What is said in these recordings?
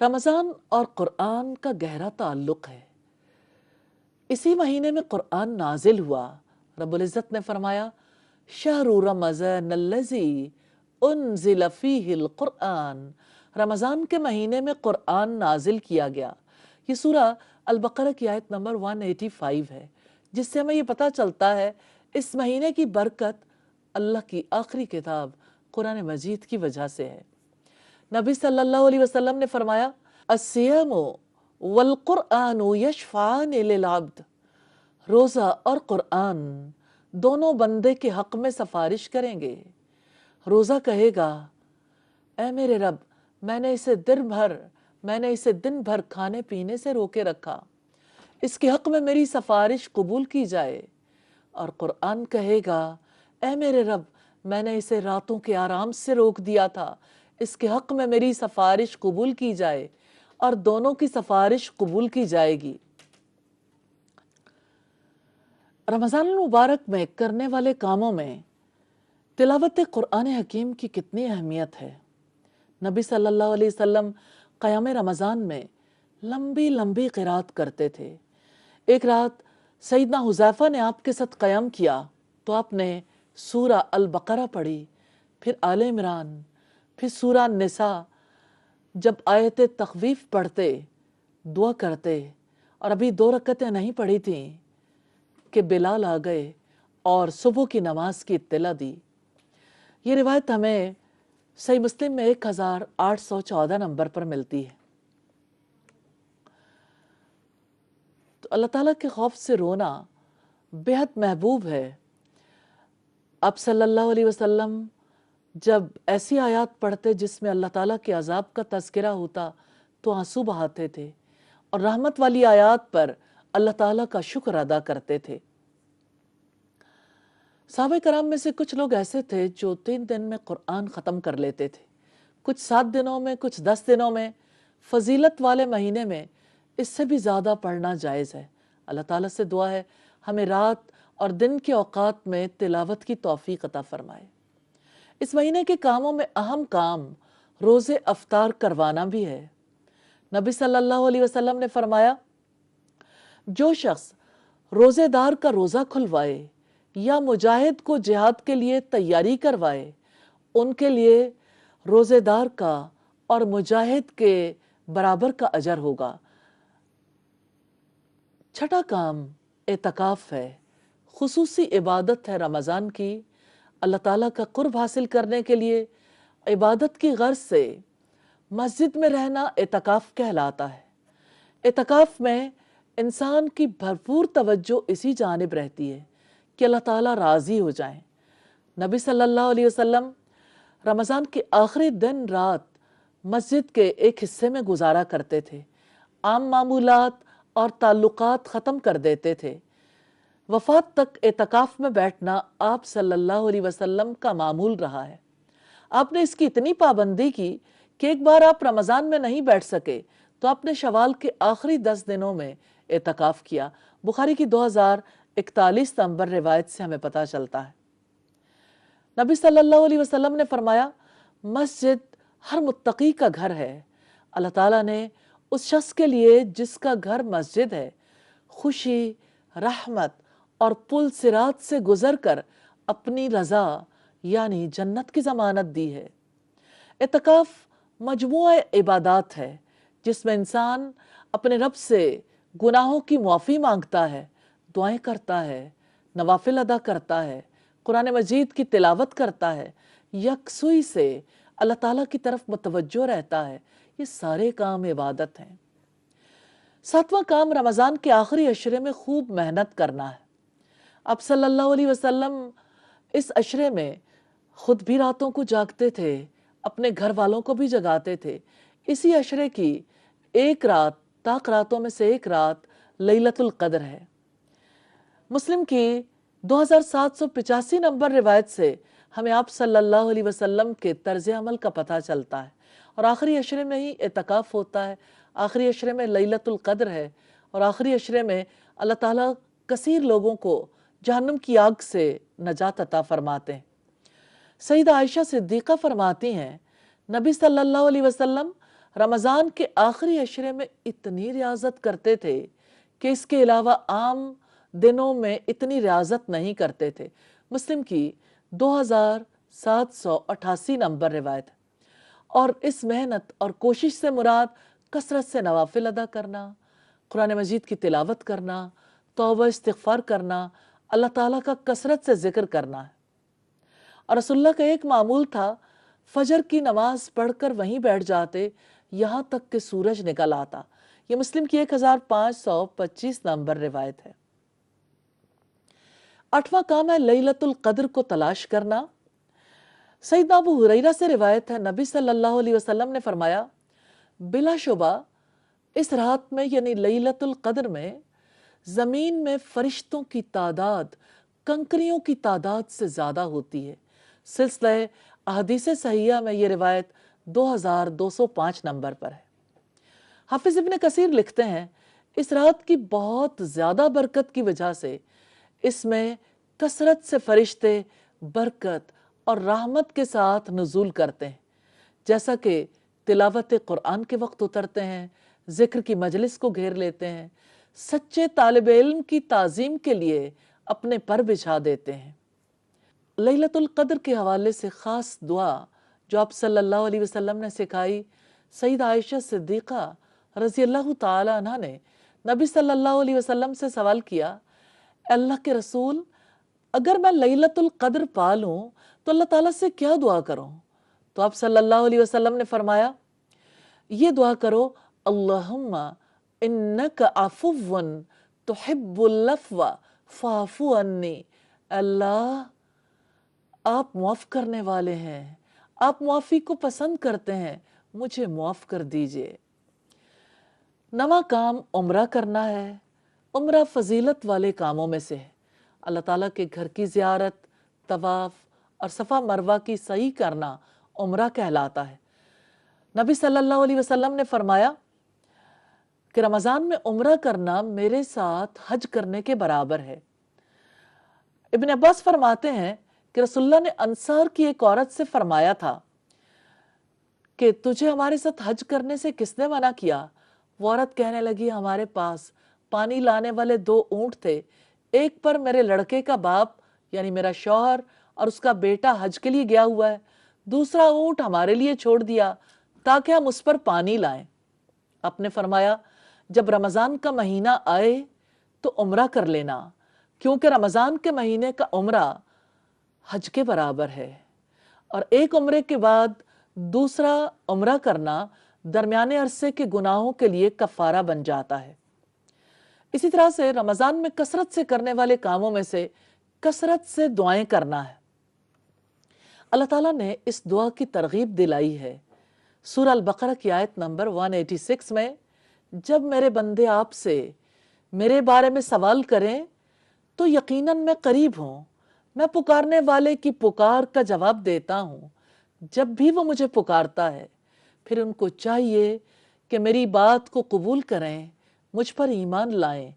رمضان اور قرآن کا گہرا تعلق ہے۔ اسی مہینے میں قرآن نازل ہوا۔ رب العزت نے فرمایا شہر رمضان الذی انزل فیہ القرآن، رمضان کے مہینے میں قرآن نازل کیا گیا۔ یہ سورہ البقرہ کی آیت نمبر 185 ہے، جس سے ہمیں یہ پتہ چلتا ہے اس مہینے کی برکت اللہ کی آخری کتاب قرآن مجید کی وجہ سے ہے۔ نبی صلی اللہ علیہ وسلم نے فرمایا الصیام والقرآن یشفعان للعبد، روزہ اور قرآن دونوں بندے کے حق میں سفارش کریں گے۔ روزہ کہے گا اے میرے رب، میں نے اسے دن بھر کھانے پینے سے روکے رکھا، اس کے حق میں میری سفارش قبول کی جائے۔ اور قرآن کہے گا اے میرے رب، میں نے اسے راتوں کے آرام سے روک دیا تھا، اس کے حق میں میری سفارش قبول کی جائے، اور دونوں کی سفارش قبول کی جائے گی۔ رمضان المبارک میں کرنے والے کاموں میں تلاوت قرآن حکیم کی کتنی اہمیت ہے۔ نبی صلی اللہ علیہ وسلم قیام رمضان میں لمبی لمبی قرات کرتے تھے۔ ایک رات سیدنا حذیفہ نے آپ کے ساتھ قیام کیا تو آپ نے سورہ البقرہ پڑھی، پھر آل عمران، پھر سورہ نساء۔ جب آیت تخویف پڑھتے، دعا کرتے، اور ابھی 2 رکعتیں نہیں پڑھی تھیں کہ بلال آ گئے اور صبح کی نماز کی اطلاع دی۔ یہ روایت ہمیں صحیح مسلم میں 1814 نمبر پر ملتی ہے۔ تو اللہ تعالیٰ کے خوف سے رونا بہت محبوب ہے۔ آپ صلی اللہ علیہ وسلم جب ایسی آیات پڑھتے جس میں اللہ تعالیٰ کے عذاب کا تذکرہ ہوتا تو آنسو بہاتے تھے، اور رحمت والی آیات پر اللہ تعالیٰ کا شکر ادا کرتے تھے۔ صحابہ کرام میں سے کچھ لوگ ایسے تھے جو 3 دن میں قرآن ختم کر لیتے تھے، کچھ 7 دنوں میں، کچھ 10 دنوں میں۔ فضیلت والے مہینے میں اس سے بھی زیادہ پڑھنا جائز ہے۔ اللہ تعالیٰ سے دعا ہے ہمیں رات اور دن کے اوقات میں تلاوت کی توفیق عطا فرمائے۔ اس مہینے کے کاموں میں اہم کام روزے افطار کروانا بھی ہے۔ نبی صلی اللہ علیہ وسلم نے فرمایا جو شخص روزے دار کا روزہ کھلوائے یا مجاہد کو جہاد کے لیے تیاری کروائے، ان کے لیے روزے دار کا اور مجاہد کے برابر کا اجر ہوگا۔ چھٹا کام اعتکاف ہے، خصوصی عبادت ہے رمضان کی۔ اللہ تعالیٰ کا قرب حاصل کرنے کے لیے عبادت کی غرض سے مسجد میں رہنا اعتکاف کہلاتا ہے۔ اعتکاف میں انسان کی بھرپور توجہ اسی جانب رہتی ہے کہ اللہ تعالیٰ راضی ہو جائیں۔ نبی صلی اللہ علیہ وسلم رمضان کے آخری دن رات مسجد کے ایک حصے میں گزارا کرتے تھے، عام معمولات اور تعلقات ختم کر دیتے تھے۔ وفات تک اعتکاف میں بیٹھنا آپ صلی اللہ علیہ وسلم کا معمول رہا ہے۔ آپ نے اس کی اتنی پابندی کی کہ ایک بار آپ رمضان میں نہیں بیٹھ سکے تو آپ نے شوال کے آخری 10 دنوں میں اعتکاف کیا۔ بخاری کی 2041 نمبر روایت سے ہمیں پتہ چلتا ہے۔ نبی صلی اللہ علیہ وسلم نے فرمایا مسجد ہر متقی کا گھر ہے۔ اللہ تعالیٰ نے اس شخص کے لیے جس کا گھر مسجد ہے خوشی، رحمت اور پل صراط سے گزر کر اپنی رضا یعنی جنت کی ضمانت دی ہے۔ اعتکاف مجموعہ عبادات ہے جس میں انسان اپنے رب سے گناہوں کی معافی مانگتا ہے، دعائیں کرتا ہے، نوافل ادا کرتا ہے، قرآن مجید کی تلاوت کرتا ہے، یکسوئی سے اللہ تعالیٰ کی طرف متوجہ رہتا ہے۔ یہ سارے کام عبادت ہیں۔ 7واں کام رمضان کے آخری عشرے میں خوب محنت کرنا ہے۔ آپ صلی اللہ علیہ وسلم اس عشرے میں خود بھی راتوں کو جاگتے تھے، اپنے گھر والوں کو بھی جگاتے تھے۔ اسی عشرے کی ایک رات، طاق راتوں میں سے ایک رات لیلۃ القدر ہے۔ مسلم کی 2785 نمبر روایت سے ہمیں آپ صلی اللہ علیہ وسلم کے طرز عمل کا پتہ چلتا ہے، اور آخری عشرے میں ہی اعتکاف ہوتا ہے، آخری عشرے میں لیلۃ القدر ہے، اور آخری عشرے میں اللہ تعالیٰ کثیر لوگوں کو جہنم کی آگ سے نجات عطا فرماتے ہیں۔ سیدہ عائشہ صدیقہ فرماتی ہیں نبی صلی اللہ علیہ وسلم رمضان کے آخری عشرے میں اتنی ریاضت کرتے تھے کہ اس کے علاوہ عام دنوں میں اتنی ریاضت نہیں کرتے تھے۔ مسلم کی 2788 نمبر روایت ہے۔ اور اس محنت اور کوشش سے مراد کثرت سے نوافل ادا کرنا، قرآن مجید کی تلاوت کرنا، توبہ استغفار کرنا، اللہ تعالیٰ کا کثرت سے ذکر کرنا ہے۔ اور رسول اللہ کا ایک معمول تھا، فجر کی نماز پڑھ کر وہیں بیٹھ جاتے یہاں تک کہ سورج نکل آتا۔ یہ مسلم کی 1525 نمبر روایت ہے۔ 8واں کام ہے لیلۃ القدر کو تلاش کرنا۔ سیدنا ابو ہریرہ سے روایت ہے، نبی صلی اللہ علیہ وسلم نے فرمایا، بلا شبہ اس رات میں یعنی لیلۃ القدر میں زمین میں فرشتوں کی تعداد کنکریوں کی تعداد سے زیادہ ہوتی ہے۔ سلسلہ احادیث صحیحہ میں یہ روایت 2205 نمبر پر ہے۔ حافظ ابن کثیر لکھتے ہیں، اس رات کی بہت زیادہ برکت کی وجہ سے اس میں کثرت سے فرشتے برکت اور رحمت کے ساتھ نزول کرتے ہیں، جیسا کہ تلاوت قرآن کے وقت اترتے ہیں، ذکر کی مجلس کو گھیر لیتے ہیں، سچے طالب علم کی تعظیم کے لیے اپنے پر بچھا دیتے ہیں۔ لیلۃ القدر کے حوالے سے خاص دعا جو آپ صلی اللہ علیہ وسلم نے سکھائی، سیدہ عائشہ صدیقہ رضی اللہ تعالی عنہ نے نبی صلی اللہ علیہ وسلم سے سوال کیا، اے اللہ کے رسول، اگر میں لیلۃ القدر پا لوں تو اللہ تعالیٰ سے کیا دعا کروں؟ تو آپ صلی اللہ علیہ وسلم نے فرمایا، یہ دعا کرو، اللہم انک عفو تحب العفو فاعف عنی۔ اللہ، آپ معاف کرنے والے ہیں، آپ معافی کو پسند کرتے ہیں، مجھے معاف کر دیجئے۔ 9واں کام عمرہ کرنا ہے۔ عمرہ فضیلت والے کاموں میں سے ہے۔ اللہ تعالیٰ کے گھر کی زیارت، طواف اور صفا مروہ کی سعی کرنا عمرہ کہلاتا ہے۔ نبی صلی اللہ علیہ وسلم نے فرمایا کہ رمضان میں عمرہ کرنا میرے ساتھ حج کرنے کے برابر ہے۔ ابن عباس فرماتے ہیں کہ رسول اللہ نے انصار کی ایک عورت سے فرمایا تھا کہ تجھے ہمارے ساتھ حج کرنے سے کس نے منع کیا؟ وہ عورت کہنے لگی، ہمارے پاس پانی لانے والے 2 اونٹ تھے، ایک پر میرے لڑکے کا باپ یعنی میرا شوہر اور اس کا بیٹا حج کے لیے گیا ہوا ہے، دوسرا اونٹ ہمارے لیے چھوڑ دیا تاکہ ہم اس پر پانی لائیں۔ آپ نے فرمایا، جب رمضان کا مہینہ آئے تو عمرہ کر لینا، کیونکہ رمضان کے مہینے کا عمرہ حج کے برابر ہے، اور ایک عمرے کے بعد دوسرا عمرہ کرنا درمیانے عرصے کے گناہوں کے لیے کفارہ بن جاتا ہے۔ اسی طرح سے رمضان میں کثرت سے کرنے والے کاموں میں سے کثرت سے دعائیں کرنا ہے۔ اللہ تعالیٰ نے اس دعا کی ترغیب دلائی ہے۔ سورہ البقرہ کی آیت نمبر 186 میں، جب میرے بندے آپ سے میرے بارے میں سوال کریں تو یقیناً میں قریب ہوں، میں پکارنے والے کی پکار کا جواب دیتا ہوں۔ جب بھی وہ مجھے پکارتا ہے، پھر ان کو چاہیے کہ میری بات کو قبول کریں، مجھ پر ایمان لائیں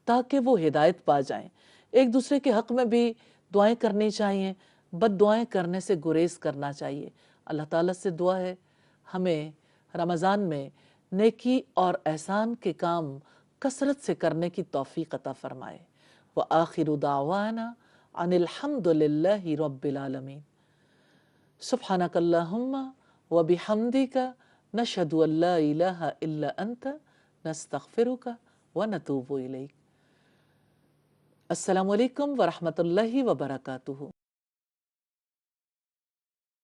تاکہ وہ ہدایت پا جائیں۔ ایک دوسرے کے حق میں بھی دعائیں کرنی چاہیے، بد دعائیں کرنے سے گریز کرنا چاہیے۔ اللہ تعالیٰ سے دعا ہے ہمیں رمضان میں نیکی اور احسان کے کام کثرت سے کرنے کی توفیق عطا فرمائے۔ وآخر دعوانا ان الحمد للہ رب العالمین۔ سبحانک اللہم وبحمدک نشہد ان لا الہ الا انت نستغفرک ونتوب الیک۔ السلام علیکم ورحمۃ اللہ وبرکاتہ۔